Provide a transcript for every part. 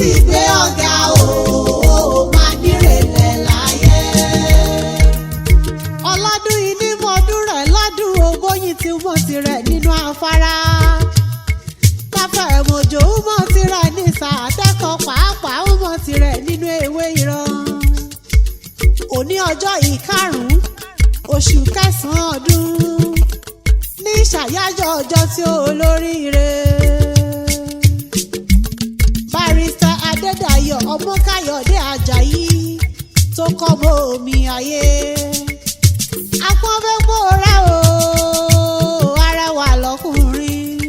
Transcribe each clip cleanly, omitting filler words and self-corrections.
ti gbé ọ̀gá o máa nírèlẹ̀ láyé. ọlọ́dún yìí ní mọ́dún rẹ̀ lọ́dún ògbóyin tí mọ̀ tirẹ̀ nínú afárá. káfẹ́ mọ̀jọ́ mọ̀ tirẹ̀ ní sàtẹ́kọ̀ọ́ pàápàá mọ̀ tirẹ̀ nínú ewé ìran. òní ọjọ́ ìkarùn-ún oṣù kẹsàn-án ọdún ní ṣàyájọ́ ọjọ́ tí olóríire. Barrister Adedayo ọmọ Káyọ̀dé Ajayi tó kọ́ mọ́ omi ayé. Apọ́nfẹ́pọ̀ rẹ̀ o arẹwà lọ́kùnrin.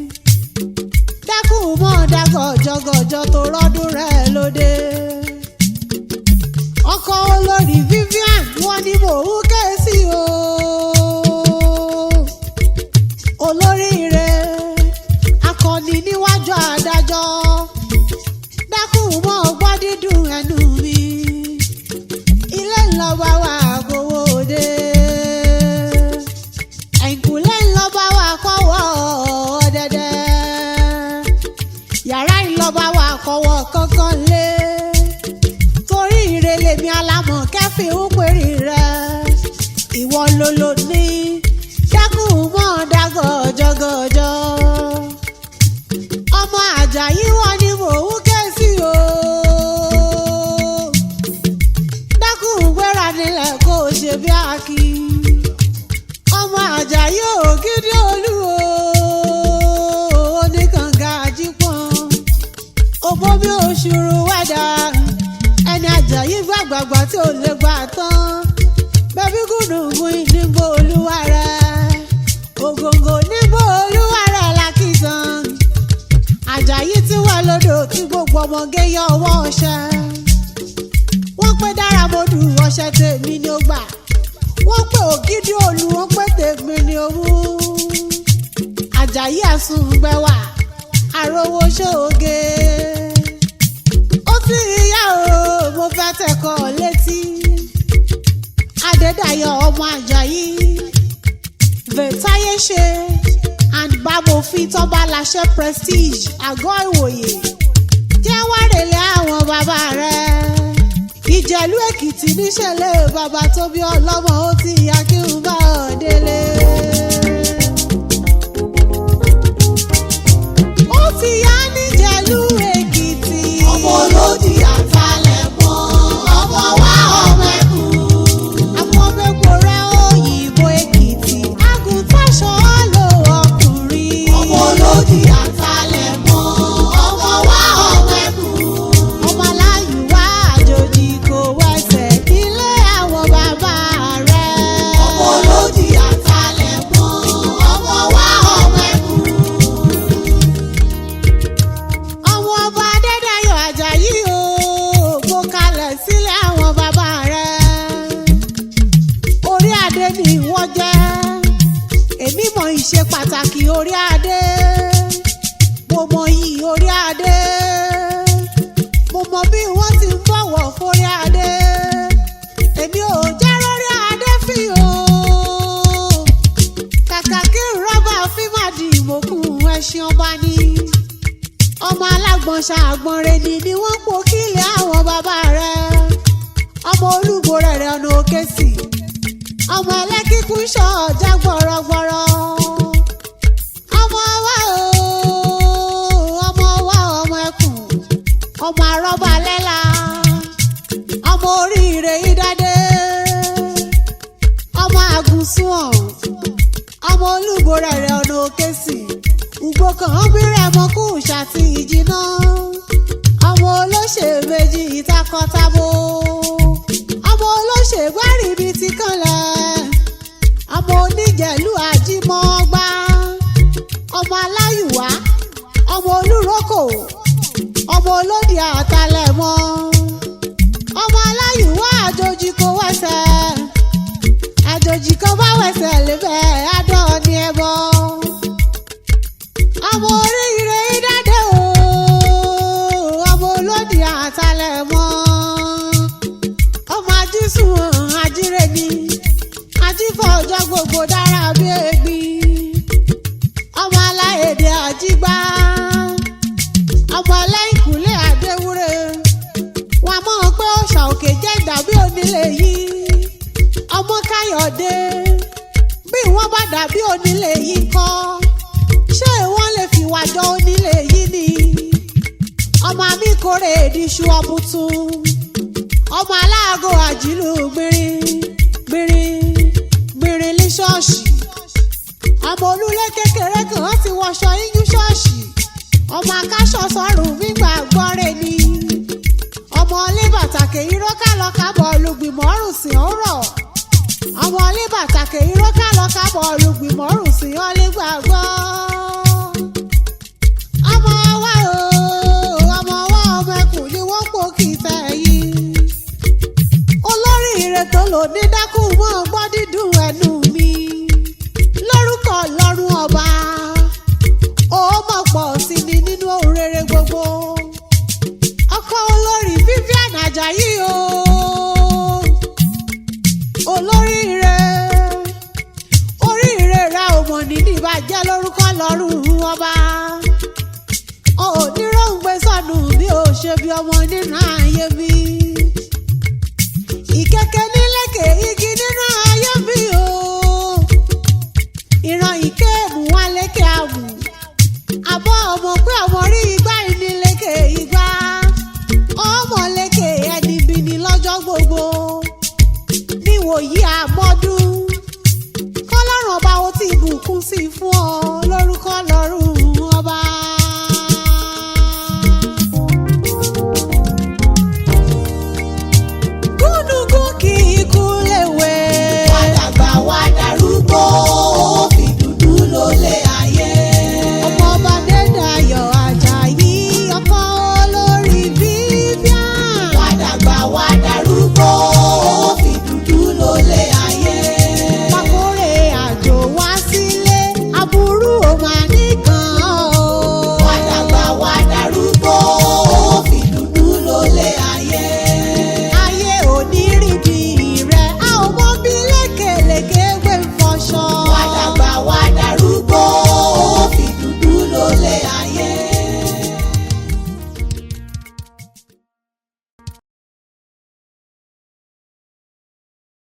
Dákùn mọ́ dágọ̀jọ́gọ̀jọ́ tó rọ́dún rẹ̀ lóde. Ọkọ olórí Vivian wọ́n ní mò ń ké sí o. Olóríire akọni níwájú adájọ́. Dákùn mọ́ gbọ́ dídùn ẹnu mi. Ilé ńlọ bá wà gbowó dé. Ẹ̀yìnkùlé ńlọ bá wà kọ́wọ́ dẹ́dẹ́. Yàrá ńlọ bá wà kọ́wọ́ kankan lé. Torí ire lèmi alámọ̀ kẹ́fì ń pèrè rẹ̀. Ìwọ lolo ní. Dákùn mọ́ dágọ̀jọ́gọ̀jọ́. Ọmọ Àjàyí wọ́n ní mò ń ké sí o. Dákùn gbéra nílẹ̀ kó o ṣe bí akí. Ọmọ Àjàyí ògidì olú o. Oníkànga àjípọ̀n. Òbomi òṣùrù wẹ̀dà. Ẹni Àjàyí gbàgbàgbà tí ò lè gbà tán. Bẹ́bí gùdùngùn nígbò olúwa rẹ̀. Ògòǹgò nígbò olúwa rẹ̀ lákìtàn. Àjàyí tí wà lódò tí gbogbo ọmọge yọ ọwọ́ ọṣẹ. Wọ́n pé dára mọ́dù ọṣẹ tèmi ni ó gbà. Wọ́n pé ògidì olú wọ́n pé tèmi ni ó mú. Àjàyí àsùngbẹ̀wà àròwò ṣòge. Ó ti yá o mo fẹ́ tẹ̀kọ̀ létí. Adedayo ọmọ Àjàyí Vẹ̀táyé ṣe and Bámòfin tọ́ba láṣẹ Prestige àgọ́ ìwòye. Jẹ́ wárẹ̀lẹ̀ àwọn bàbá rẹ̀. Ìjẹ̀lú-Èkìtì níṣẹ̀lẹ̀ bàbá tó bí ọlọ́mọ ó ti yá kí n bá ọ délé. Ó ti yá níjẹ̀lú-Èkìtì. Ọmọ olódì àtàlẹ̀ mọ́ ọmọ wa ọmọ ẹkùn. Àpọ̀mẹ́pọ̀ rẹ̀ òyìnbó Èkìtì. Àgùntàṣọ́ lò ọkùnrin. Ọmọ olódì àtàlẹ̀ mọ́ ọmọ wa ọmọ ẹkùn. Ọmọ aláyùwá àjòjì kò wẹsẹ̀ nílé àwọn bàbá rẹ̀. Ọmọ olódì àtàlẹ̀ mọ́ ọmọ wa ọmọ ẹkùn. Ọmọ ọba Adédáyò Àjàyí o mo kalẹ̀ sílé àwọn bàbá rẹ̀. Orí adé ni wọ́n jẹ́. Èmi mọ̀ ìṣe pàtàkì orí adé. Mo mọ iyì orí adé. Mo mọ bí wọ́n ti ń bọ̀wọ̀ fórí adé. Èmi ò jẹ́ lórí adé fi o. Kàkà kí rọ́bà fímàdì ìmọ̀kùn ẹṣin ọba ni. Ọmọ alágbọ̀n ṣàgbọ̀nrẹ́ ni wọ́n pò kílẹ̀ àwọn bàbá rẹ̀. Ọmọ olúbo rẹ̀ ọ̀nà òkè sí. Ọmọ ẹlẹ́kíkún ṣọ́ ọ̀já gbọ̀rọ̀gbọ̀rọ̀. Ọmọ wa o, ọmọ wa ọmọ ẹkùn. Ọmọ àrọ́bà lẹ́la. Ọmọ oríire ìdádé. Ọmọ àgùnsùn. Ọmọ olúbo rẹ̀ ọ̀nà òkè sí. Ùgbò kan bí rẹ̀ mọ́ kú ṣàtì ìjìnà. Ọmọ olóṣè méjì ìtakọ̀tabo. Ọmọ olóṣè gbárí ibi tí kanlẹ̀. Ọmọ oníjẹ̀lú àjímọ́gbá. Ọmọ aláyùwá. Ọmọ olúrókò. Ọmọ olódì àtàlẹ̀ mọ́. Ọmọ aláyùwá àjòjì kò wẹsẹ̀. Àjòjì kan bá wẹsẹ̀ lébẹ̀ adọ́ ni ẹbọ. Ọmọ oríire ìdádé o. Ọmọ olódì àtàlẹ̀ mọ́. Ọmọ ajísùn ajíre ni. Ajífọ̀ ọjọ́ gbogbo dára bí egbin. Ọmọ aláèdè àjígbá. Ọmọ ẹlẹ́yìnkùlé àdéwúre. dé bí wọ́n bá dàbí onílé yìí kọ́ ṣé wọ́n lè fi wá jọ onílé yìí ni ọmọ mi kórè ìdíṣu ọ̀bùtún ọmọ aláàgọ́ àjílù gbìnrín ní ṣọ́ọ̀ṣì ọmọ olúlé kékeré kan ti wọṣọ yíyú ṣọ́ọ̀ṣì ọmọ akáṣọ sọ́rùn gbígbà gbọ́rẹ̀ ni ọmọ ilé bàtàkè irọ́ kálọ kábọ̀ olùgbìmọ̀ ọ̀rùn sí ọ̀rọ̀ ọmọ ilé bàtàkè irọ́ kálọ kábọ̀ olùgbìmọ̀ ọ̀rùn sí ọ̀lẹ́ gbàgbọ́ ọmọ wa ọmọ ẹkùn ni wọ́n pò kì í tẹ̀ yìí olórí ire tó lò ní dákú mọ́ gbọ́ dídùn ẹnu mi lórúkọ Ọlọ́run ọba ó mọ̀ pọ̀ sí ni nínú ohun rere gbogbo ọkọ olórí Vivian Ajayi o olórí ire oríire ra òmò nínú ìbàjẹ́ lórúkọ Ọlọ́run ọba oníròǹgbé sọnù bí ó ṣe bí ọmọ nínú àyè.